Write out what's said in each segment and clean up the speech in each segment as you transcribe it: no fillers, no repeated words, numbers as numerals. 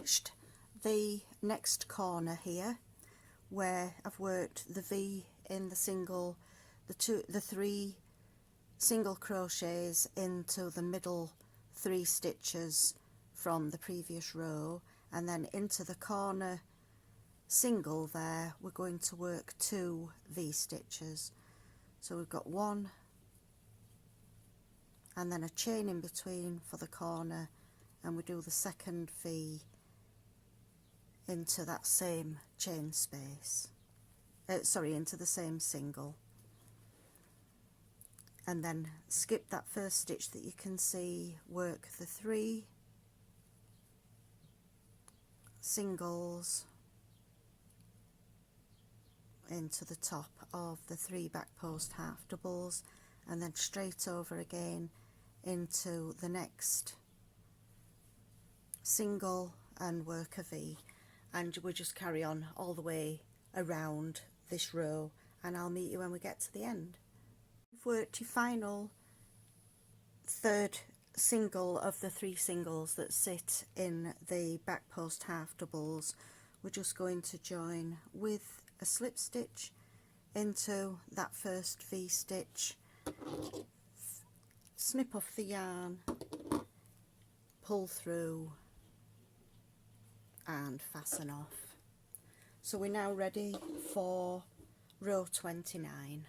finished the next corner here where I've worked the V in the three single crochets into the middle 3 stitches from the previous row, and then into the corner single there we're going to work 2 V stitches. So we've got 1 and then a chain in between for the corner, and we do the second V into that same chain space, into the same single, and then skip that first stitch that you can see, work the 3 singles into the top of the 3 back post half doubles, and then straight over again into the next single and work a V, and we just carry on all the way around this row, and I'll meet you when we get to the end. You've worked your final 3rd single of the 3 singles that sit in the back post half doubles. We're just going to join with a slip stitch into that first V stitch, snip off the yarn, pull through and fasten off. So we're now ready for row 29.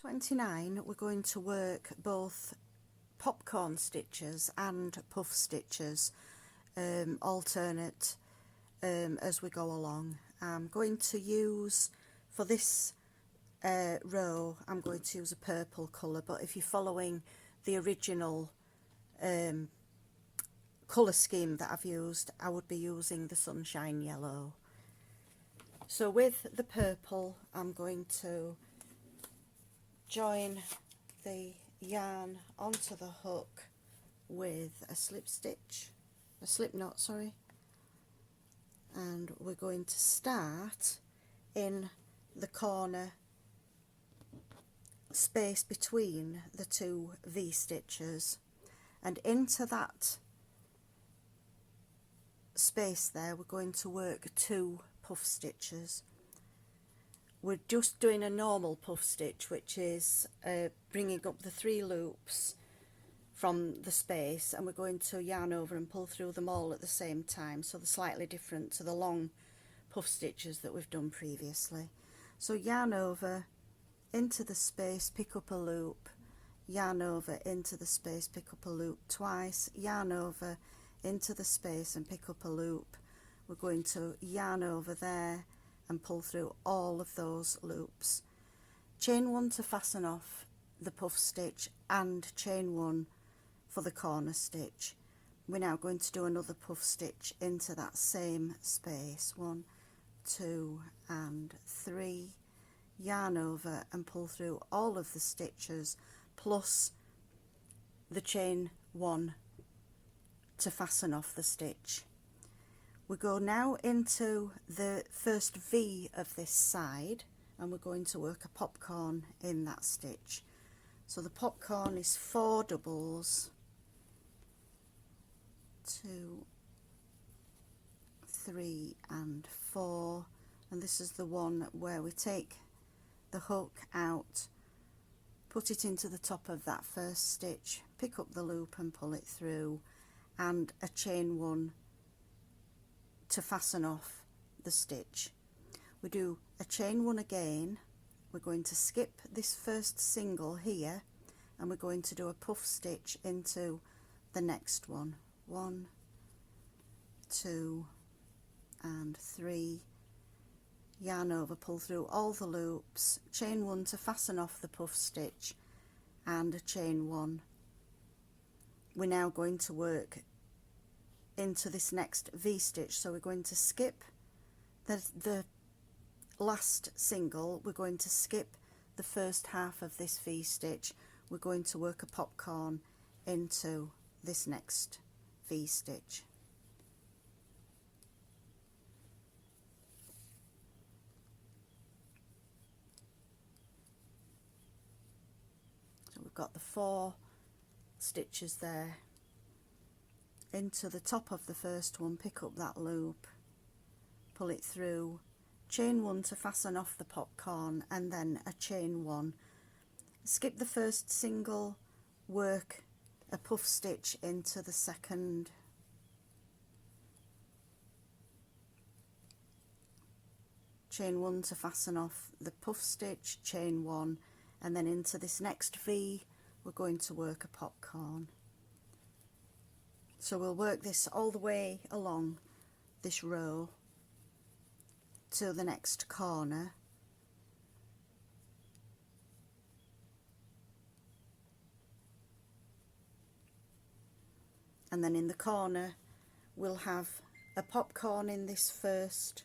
29 we're going to work both popcorn stitches and puff stitches, alternate as we go along. I'm going to use, for this row, I'm going to use a purple colour, but if you're following the original colour scheme that I've used, I would be using the sunshine yellow. So with the purple, I'm going to join the yarn onto the hook with a slip knot, sorry, and we're going to start in the corner space between the 2 V stitches, and into that space there we're going to work 2 puff stitches. We're just doing a normal puff stitch, which is bringing up the 3 loops from the space, and we're going to yarn over and pull through them all at the same time, so they're slightly different to the long puff stitches that we've done previously. So yarn over into the space, pick up a loop, yarn over into the space, pick up a loop twice, yarn over into the space and pick up a loop. We're going to yarn over there and pull through all of those loops. Chain 1 to fasten off the puff stitch and chain 1 for the corner stitch. We're now going to do another puff stitch into that same space, 1, 2 and 3, yarn over and pull through all of the stitches plus the chain 1 to fasten off the stitch. We go now into the first V of this side, and we're going to work a popcorn in that stitch. So the popcorn is 4 doubles, 2, 3 and 4, and this is the one where we take the hook out, put it into the top of that first stitch, pick up the loop and pull it through, and a chain 1 to fasten off the stitch. We do a chain 1 again. We're going to skip this first single here, and we're going to do a puff stitch into the next one, 1, 2 and 3, yarn over, pull through all the loops, chain 1 to fasten off the puff stitch and a chain 1. We're now going to work into this next V stitch, so we're going to skip the last single, we're going to skip the first half of this V stitch, we're going to work a popcorn into this next V stitch. So we've got the 4 stitches there, into the top of the first one, pick up that loop, pull it through, chain 1 to fasten off the popcorn, and then a chain 1. Skip the first single, work a puff stitch into the second, chain 1 to fasten off the puff stitch, chain 1, and then into this next V we're going to work a popcorn. So we'll work this all the way along this row to the next corner, and then in the corner we'll have a popcorn in this first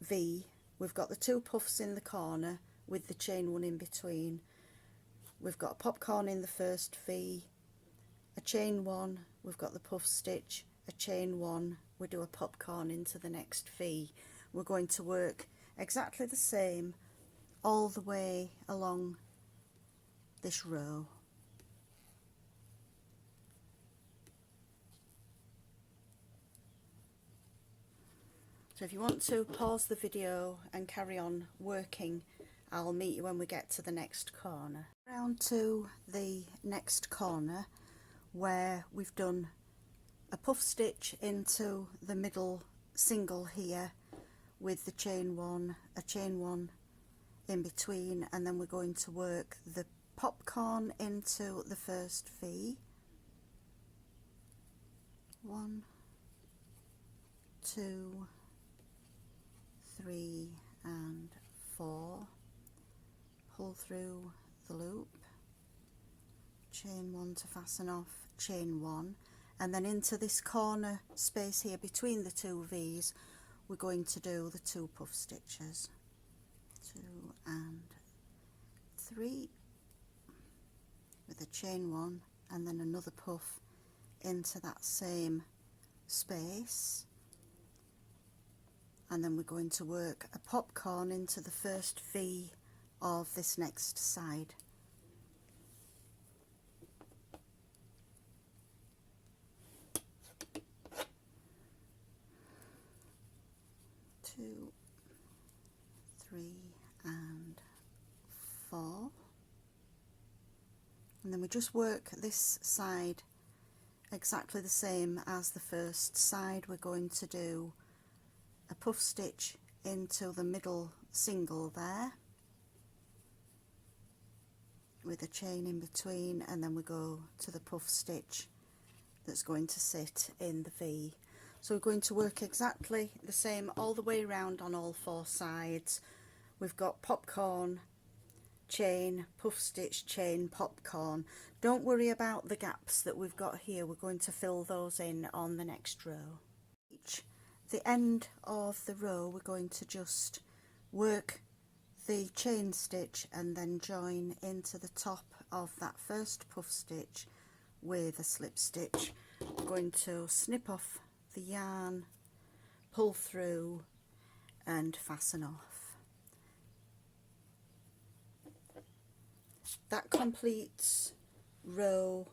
V. We've got the 2 puffs in the corner with the chain 1 in between. We've got a popcorn in the first V, a chain 1, we've got the puff stitch, a chain 1, we do a popcorn into the next V. We're going to work exactly the same all the way along this row. So if you want to pause the video and carry on working, I'll meet you when we get to the next corner. Round to the next corner where we've done a puff stitch into the middle single here with the chain 1, a chain 1 in between, and then we're going to work the popcorn into the first V. 1, 2, 3 and 4, pull through the loop, chain 1 to fasten off, chain 1, and then into this corner space here between the 2 V's we're going to do the 2 puff stitches, 2 and 3 with a chain 1 and then another puff into that same space, and then we're going to work a popcorn into the first V of this next side. Two, 3 and 4, and then we just work this side exactly the same as the first side. We're going to do a puff stitch into the middle single there with a chain in between, and then we go to the puff stitch that's going to sit in the V. So we're going to work exactly the same all the way around on all 4 sides. We've got popcorn, chain, puff stitch, chain, popcorn. Don't worry about the gaps that we've got here, we're going to fill those in on the next row. The end of the row we're going to just work the chain stitch and then join into the top of that first puff stitch with a slip stitch. We're going to snip off the yarn, pull through and fasten off. That completes row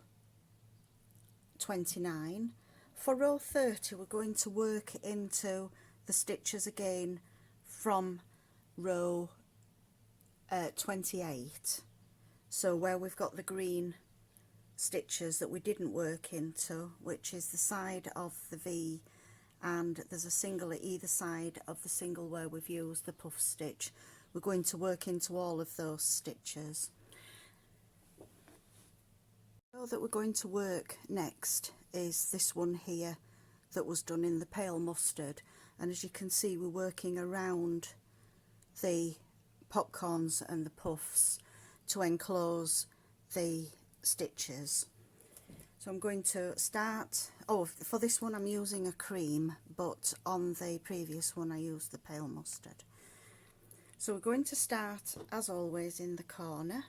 29. For row 30 we're going to work into the stitches again from row 28. So where we've got the green stitches that we didn't work into, which is the side of the V, and there's a single at either side of the single where we've used the puff stitch. We're going to work into all of those stitches. So that we're going to work next is this one here that was done in the pale mustard, and as you can see we're working around the popcorns and the puffs to enclose the stitches. So I'm going to start, for this one I'm using a cream, but on the previous one I used the pale mustard. So we're going to start as always in the corner,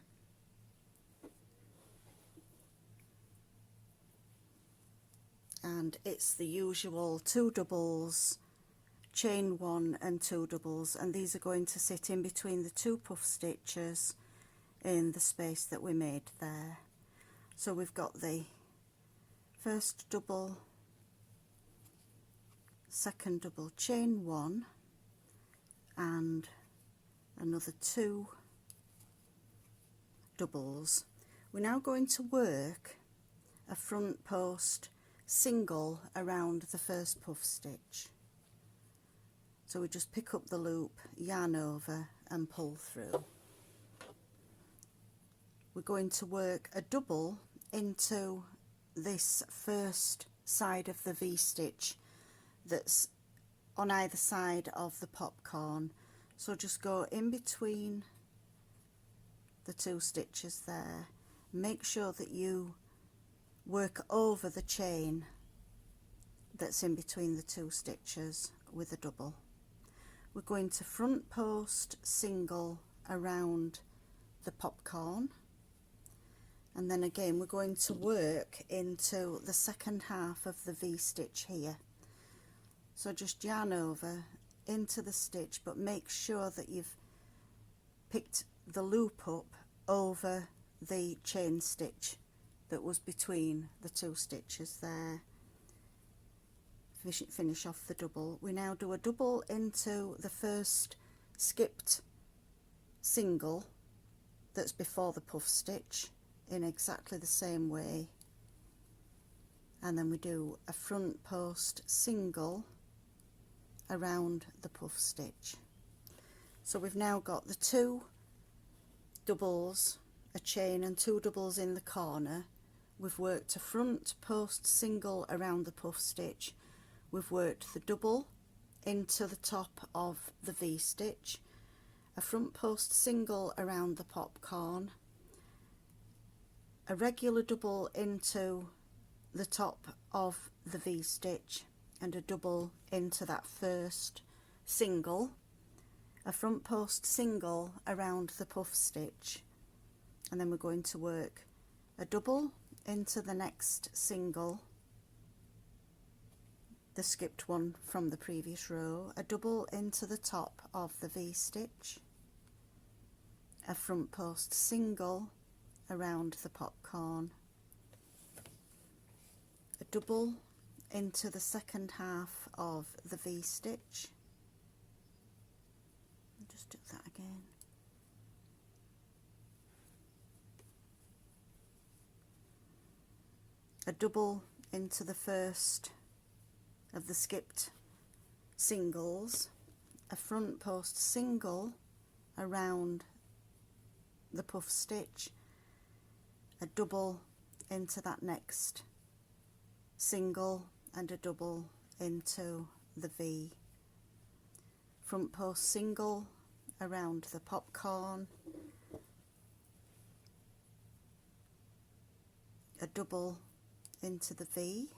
and it's the usual 2 doubles, chain 1 and 2 doubles, and these are going to sit in between the 2 puff stitches in the space that we made there. So we've got the first double, second double, chain 1 and another 2 doubles. We're now going to work a front post single around the first puff stitch. So we just pick up the loop, yarn over and pull through. We're going to work a double into this first side of the V-stitch that's on either side of the popcorn. So just go in between the 2 stitches there. Make sure that you work over the chain that's in between the 2 stitches with a double. We're going to front post single around the popcorn, and then again we're going to work into the second half of the V-stitch here. So just yarn over into the stitch, but make sure that you've picked the loop up over the chain stitch that was between the 2 stitches there. Finish off the double. We now do a double into the first skipped single that's before the puff stitch in exactly the same way, and then we do a front post single around the puff stitch. So we've now got the 2 doubles, a chain and 2 doubles in the corner. We've worked a front post single around the puff stitch. We've worked the double into the top of the V-stitch, a front post single around the popcorn, a regular double into the top of the V-stitch and a double into that first single, a front post single around the puff stitch, and then we're going to work a double into the next single, the skipped one from the previous row, a double into the top of the V-stitch, a front post single around the popcorn, a double into the second half of the V-stitch, just do that again, a double into the first of the skipped singles, a front post single around the puff stitch, a double into that next single and a double into the V, front post single around the popcorn, a double into the V,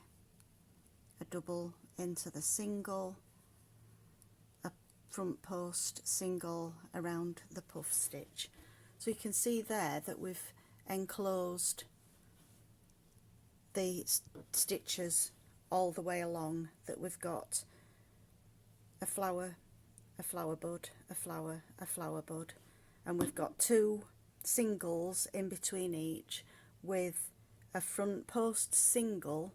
a double into the single, a front post single around the puff stitch. So you can see there that we've enclosed the stitches all the way along, that we've got a flower, a flower bud, a flower, a flower bud, and we've got 2 singles in between each with a front post single.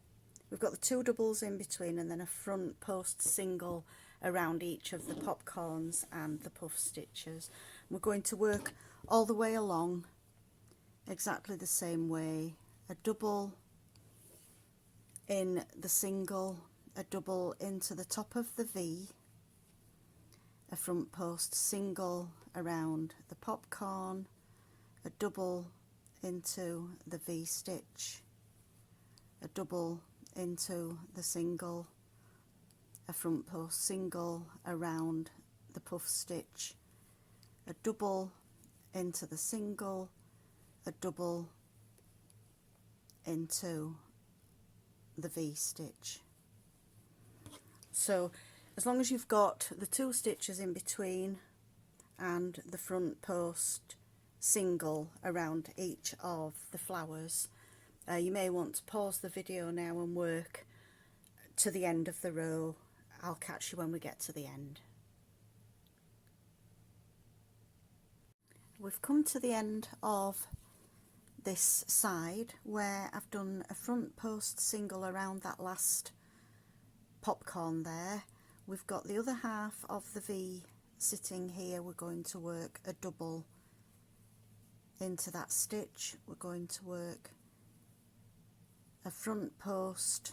We've got the 2 doubles in between and then a front post single around each of the popcorns and the puff stitches. We're going to work all the way along exactly the same way. A double in the single, a double into the top of the V, a front post single around the popcorn, a double into the V-stitch, a double into the single, a front post single around the puff stitch, a double into the single, a double into the V-stitch. So as long as you've got the 2 stitches in between and the front post single around each of the flowers, you may want to pause the video now and work to the end of the row. I'll catch you when we get to the end. We've come to the end of this side where I've done a front post single around that last popcorn there. We've got the other half of the V sitting here. We're going to work a double into that stitch. We're going to work a front post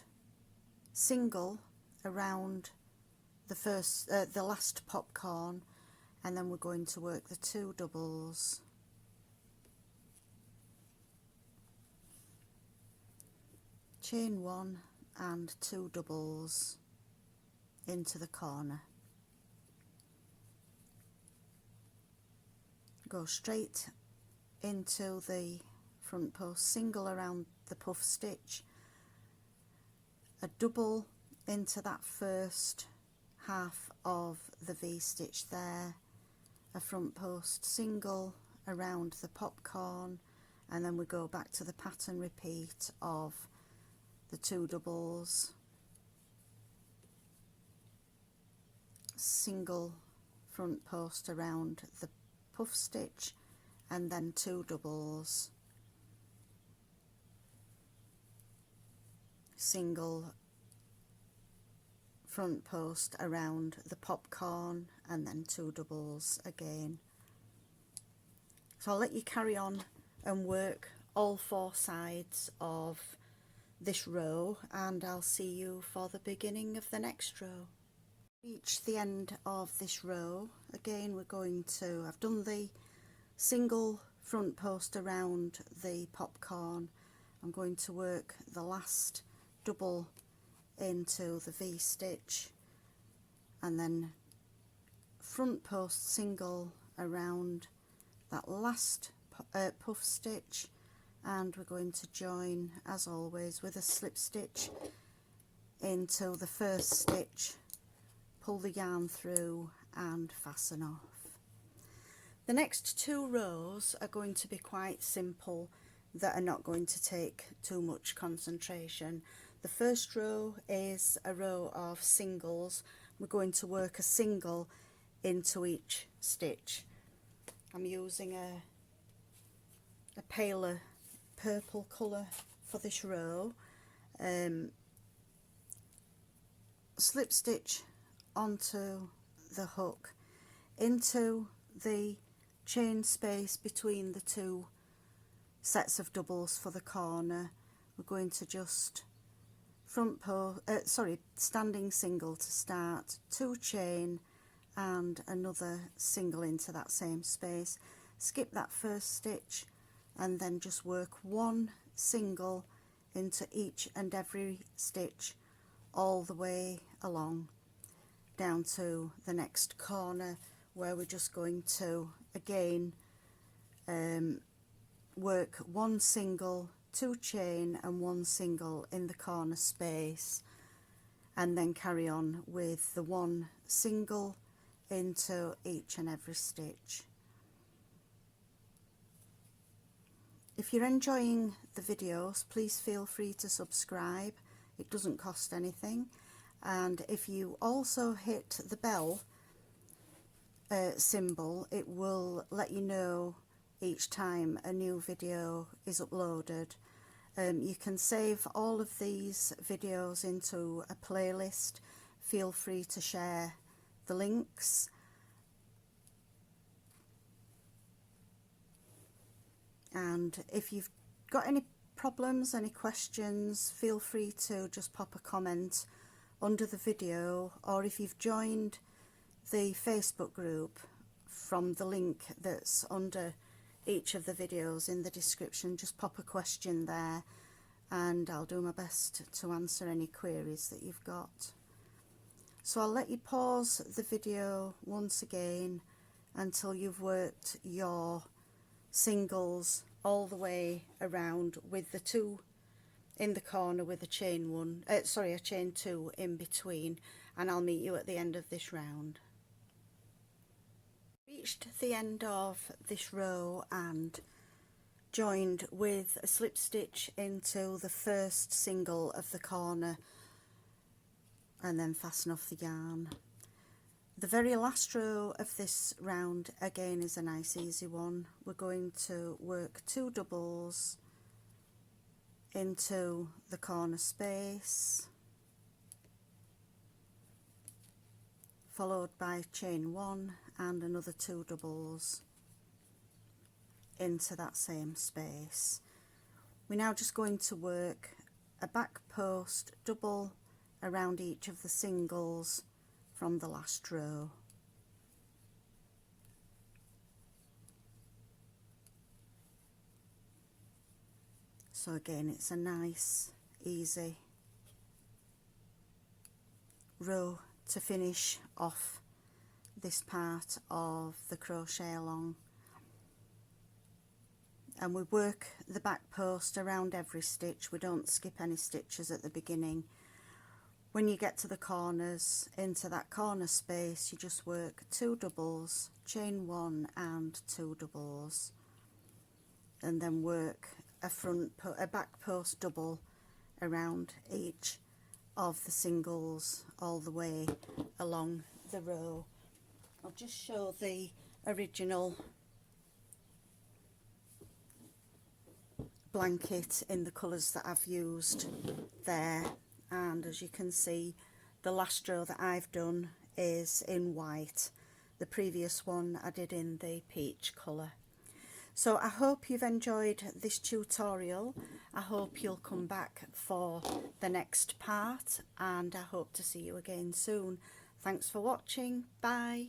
single around the last popcorn, and then we're going to work the 2 doubles. Chain 1 and 2 doubles into the corner. Go straight into the front post single around the puff stitch, a double into that first half of the V stitch there, a front post single around the popcorn, and then we go back to the pattern repeat of the 2 doubles, single front post around the puff stitch, and then 2 doubles, single front post around the popcorn, and then 2 doubles again. So I'll let you carry on and work all 4 sides of this row, and I'll see you for the beginning of the next row. Reach the end of this row. Again, we're going to, I've done the single front post around the popcorn. I'm going to work the last double into the V stitch, and then front post single around that last puff stitch, and we're going to join as always with a slip stitch into the first stitch, pull the yarn through and fasten off. The next 2 rows are going to be quite simple, that are not going to take too much concentration. The first row is a row of singles. We're going to work a single into each stitch. I'm using a paler purple colour for this row. Slip stitch onto the hook into the chain space between the 2 sets of doubles for the corner. We're going to just standing single to start, 2 chain and another single into that same space. Skip that first stitch and then just work 1 single into each and every stitch all the way along down to the next corner, where we're just going to again work 1 single, 2 chain and 1 single in the corner space, and then carry on with the 1 single into each and every stitch. If you're enjoying the videos, please feel free to subscribe. It doesn't cost anything, and if you also hit the bell symbol, it will let you know each time a new video is uploaded. You can save all of these videos into a playlist. Feel free to share the links. And if you've got any problems, any questions, feel free to just pop a comment under the video, or if you've joined the Facebook group from the link that's under each of the videos in the description, just pop a question there and I'll do my best to answer any queries that you've got. So I'll let you pause the video once again until you've worked your singles all the way around with the 2 in the corner with a chain a chain 2 in between, and I'll meet you at the end of this round. Reached the end of this row and joined with a slip stitch into the first single of the corner and then fasten off the yarn. The very last row of this round again is a nice easy one. We're going to work 2 doubles into the corner space, followed by chain 1 and another 2 doubles into that same space. We're now just going to work a back post double around each of the singles from the last row. So again, it's a nice easy row to finish off this part of the crochet along, and we work the back post around every stitch. We don't skip any stitches at the beginning. When you get to the corners, into that corner space, you just work 2 doubles, chain 1 and 2 doubles, and then work a back post double around each of the singles all the way along the row. I'll just show the original blanket in the colours that I've used there, and as you can see, the last row that I've done is in white. The previous one I did in the peach colour. So I hope you've enjoyed this tutorial. I hope you'll come back for the next part, and I hope to see you again soon. Thanks for watching. Bye.